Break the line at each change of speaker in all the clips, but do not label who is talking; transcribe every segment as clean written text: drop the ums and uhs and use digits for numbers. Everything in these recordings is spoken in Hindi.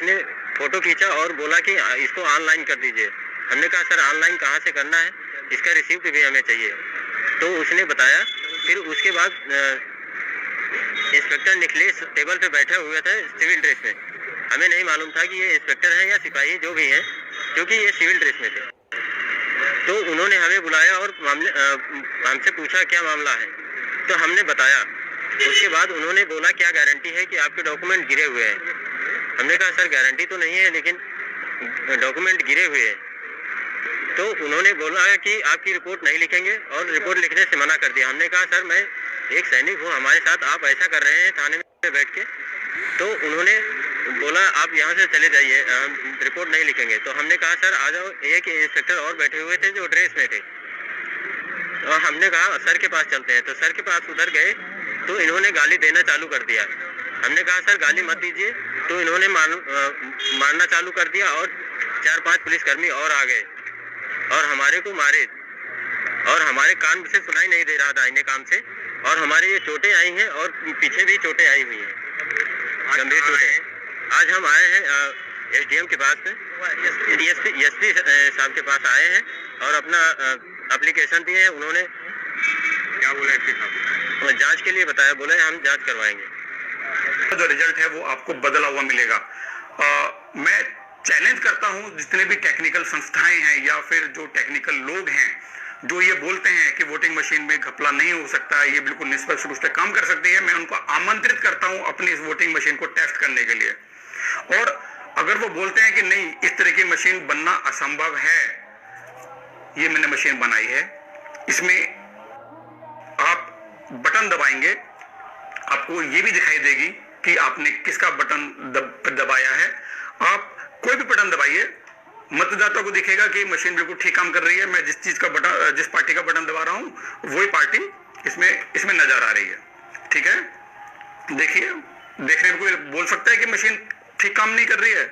उसने फ़ोटो खींचा और बोला कि इसको ऑनलाइन कर दीजिए। हमने कहा सर ऑनलाइन कहाँ से करना है, इसका रिसिप्ट भी हमें चाहिए। तो उसने बताया। फिर उसके बाद इंस्पेक्टर निकले, टेबल पे बैठे हुए थे सिविल ड्रेस में। हमें नहीं मालूम था कि ये इंस्पेक्टर हैं या सिपाही जो भी हैं, क्योंकि ये सिविल ड्रेस में थे। तो उन्होंने हमें बुलाया और हमसे पूछा क्या मामला है, तो हमने बताया। उसके बाद उन्होंने बोला क्या गारंटी है कि आपके डॉक्यूमेंट गिरे हुए हैं। हमने कहा सर गारंटी तो नहीं है, लेकिन डॉक्यूमेंट गिरे हुए हैं। तो उन्होंने बोला कि आपकी रिपोर्ट नहीं लिखेंगे और रिपोर्ट लिखने से मना कर दिया। हमने कहा सर मैं एक सैनिक हूँ, हमारे साथ आप ऐसा कर रहे हैं थाने में बैठ के। तो उन्होंने बोला आप यहाँ से चले जाइए, रिपोर्ट नहीं लिखेंगे। तो हमने कहा सर आ जाओ। एक इंस्पेक्टर और बैठे हुए थे जो ड्रेस में थे, और हमने कहा सर के पास चलते हैं। तो सर के पास उधर गए तो इन्होंने गाली देना चालू कर दिया। हमने कहा सर गाली मत दीजिए, तो इन्होंने मारना चालू कर दिया और 4-5 पुलिसकर्मी और आ गए और हमारे को मारे। और हमारे कान से सुनाई नहीं दे रहा दाहिने कान से, और हमारे ये चोटें आई हैं और पीछे भी चोटें आई हुई हैं, गंभीर चोटें। आज हम आए हैं एसडीएम के पास में, एसपी साहब के पास आए हैं और अपना एप्लीकेशन दिए हैं। उन्होंने क्या बोला एसपी साहब? जांच के लिए बताया, बोले हम जांच करवाएंगे।
जो रिजल्ट है वो आपको बदला हुआ मिलेगा। मैं चैलेंज करता हूं जितने भी टेक्निकल संस्थाएं हैं या फिर जो टेक्निकल लोग हैं जो ये बोलते हैं कि वोटिंग मशीन में घपला नहीं हो सकता, ये बिल्कुल निष्पक्ष रूप से काम कर सकती है, मैं उनको आमंत्रित करता हूं अपनी इस वोटिंग मशीन को टेस्ट करने के लिए। और अगर वो बोलते हैं कि नहीं इस तरह की मशीन बनना असंभव है, ये मैंने मशीन बनाई है, इसमें आप बटन दबाएंगे, आपको ये भी दिखाई देगी कि आपने किसका बटन दबाया है। आप कोई भी बटन दबाइए, मतदाता को दिखेगा कि मशीन बिल्कुल ठीक काम कर रही है। मैं जिस चीज का बटन, जिस पार्टी का बटन दबा रहा हूं वही पार्टी इसमें नजर आ रही है। ठीक है, देखिए, देखने में कोई बोल सकता है कि मशीन ठीक काम नहीं कर रही है?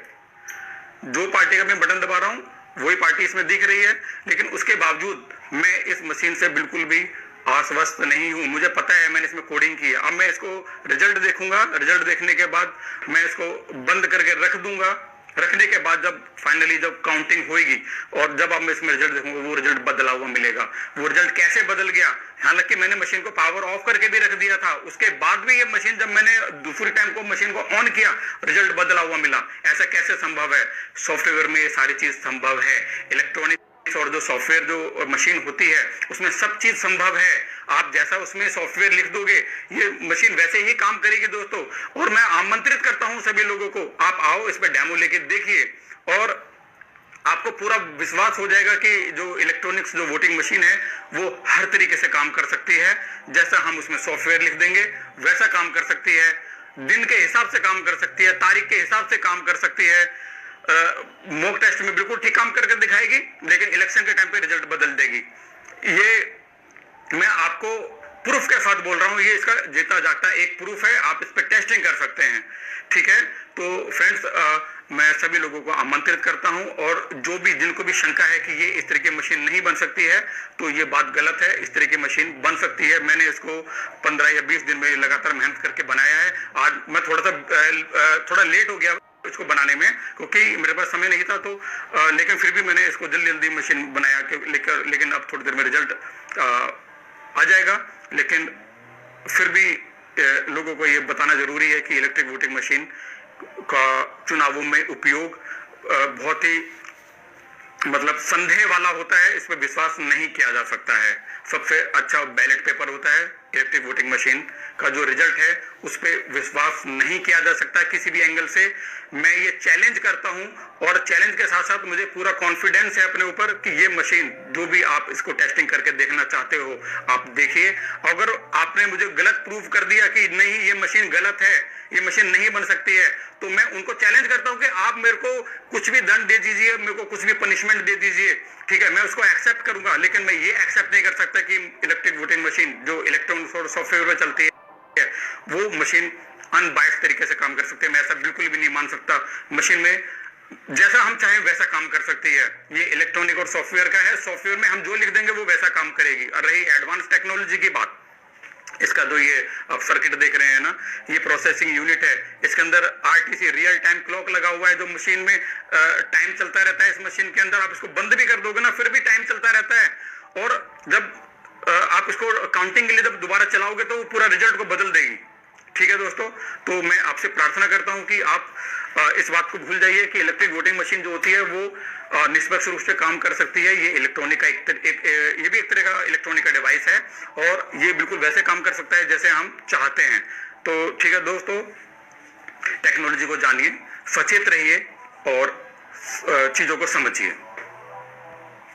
जो पार्टी का मैं बटन दबा रहा हूं वही पार्टी इसमें दिख रही है, लेकिन उसके बावजूद मैं इस मशीन से बिल्कुल भी आश्वस्त नहीं हूं। मुझे पता है मैंने इसमें कोडिंग की है। अब मैं इसको रिजल्ट देखूंगा, रिजल्ट देखने के बाद मैं इसको बंद करके रख दूंगा। रखने के बाद जब फाइनली जब काउंटिंग होगी और जब अब मैं इसमें रिजल्ट देखूंगा, वो रिजल्ट बदला हुआ मिलेगा। वो रिजल्ट कैसे बदल गया, हालांकि मैंने मशीन को पावर ऑफ करके भी रख दिया था, उसके बाद भी ये मशीन जब मैंने दूसरी टाइम को मशीन को ऑन किया, रिजल्ट बदला हुआ मिला। ऐसा कैसे संभव है? सॉफ्टवेयर में ये सारी चीज संभव है। इलेक्ट्रॉनिक और जो सॉफ्टवेयर जो मशीन होती है उसमें सब चीज संभव है। आप जैसा उसमें सॉफ्टवेयर लिख दोगे ये मशीन वैसे ही काम करेगी दोस्तों। और मैं आमंत्रित करता हूं सभी लोगों को, आप आओ इस पे डेमो लेके देखिए और आपको पूरा विश्वास हो जाएगा कि जो इलेक्ट्रॉनिक्स जो वोटिंग मशीन है वो हर तरीके से काम कर सकती है। जैसा हम उसमें सॉफ्टवेयर लिख देंगे वैसा काम कर सकती है, दिन के हिसाब से काम कर सकती है, तारीख के हिसाब से काम कर सकती है। मॉक टेस्ट में बिल्कुल ठीक काम करके दिखाएगी, लेकिन इलेक्शन के टाइम पे रिजल्ट बदल देगी। ये मैं आपको प्रूफ के साथ बोल रहा हूं, ये इसका जीता जागता एक प्रूफ है। आप इस पे टेस्टिंग कर सकते हैं। ठीक है, तो फ्रेंड्स मैं सभी लोगों को आमंत्रित करता हूं, और जो भी जिनको भी शंका है कि ये इस तरह की मशीन नहीं बन सकती है, तो ये बात गलत है। इस तरह की मशीन बन सकती है। मैंने इसको 15 या 20 दिन में लगातार मेहनत करके बनाया है। आज मैं थोड़ा लेट हो गया इसको बनाने में, क्योंकि मेरे पास समय नहीं था, तो लेकिन फिर भी मैंने इसको जल्दी जल्दी मशीन बनाया लेकिन अब थोड़ी देर में रिजल्ट आ जाएगा। लेकिन फिर भी लोगों को ये बताना जरूरी है कि इलेक्ट्रिक वोटिंग मशीन का चुनावों में उपयोग बहुत ही मतलब संदेह वाला होता है, इस पर विश्वास नहीं किया जा सकता है। सबसे अच्छा बैलेट पेपर होता है। इलेक्ट्रिक वोटिंग मशीन का जो रिजल्ट है उस पर विश्वास नहीं किया जा सकता किसी भी एंगल से। मैं ये चैलेंज करता हूं, और चैलेंज के साथ साथ मुझे पूरा कॉन्फिडेंस है अपने ऊपर कि ये मशीन जो भी आप इसको टेस्टिंग करके देखना चाहते हो आप देखिए। अगर आपने मुझे गलत प्रूव कर दिया कि नहीं ये मशीन गलत है, ये मशीन नहीं बन सकती है, तो मैं उनको चैलेंज करता हूं कि आप मेरे को कुछ भी दंड दे दीजिए, मेरे को कुछ भी पनिशमेंट दे दीजिए। ठीक है, मैं उसको एक्सेप्ट करूंगा, लेकिन मैं ये एक्सेप्ट नहीं कर सकता कि इलेक्ट्रिक वोटिंग मशीन जो इलेक्ट्रॉनिक्स और सॉफ्टवेयर में चलती है वो मशीन अनबायस्ड तरीके से काम कर सकते हैं। मैं ऐसा बिल्कुल भी नहीं मान सकता। मशीन में जैसा हम चाहें वैसा काम कर सकती है। ये इलेक्ट्रॉनिक और सॉफ्टवेयर का है, सॉफ्टवेयर में हम जो लिख देंगे वो वैसा काम करेगी। और रही एडवांस टेक्नोलॉजी की बात, इसका जो ये आप सर्किट देख रहे हैं ना, ये प्रोसेसिंग यूनिट है। इसके अंदर आरटीसी रियल टाइम क्लॉक लगा हुआ है, जो मशीन में टाइम चलता रहता है। इस मशीन के अंदर आप इसको बंद भी कर दोगे ना, फिर भी टाइम चलता रहता है। और जब आप इसको काउंटिंग के लिए जब दोबारा चलाओगे तो वो पूरा रिजल्ट को बदल देगी। ठीक है दोस्तों, तो मैं आपसे प्रार्थना करता हूं कि आप इस बात को भूल जाइए कि इलेक्ट्रिक वोटिंग मशीन जो होती है वो निष्पक्ष रूप से काम कर सकती है। ये इलेक्ट्रॉनिक का ये भी एक तरह का इलेक्ट्रॉनिक का डिवाइस है और ये बिल्कुल वैसे काम कर सकता है जैसे हम चाहते हैं। तो ठीक है दोस्तों, टेक्नोलॉजी को जानिए, सचेत रहिए और चीजों को समझिए।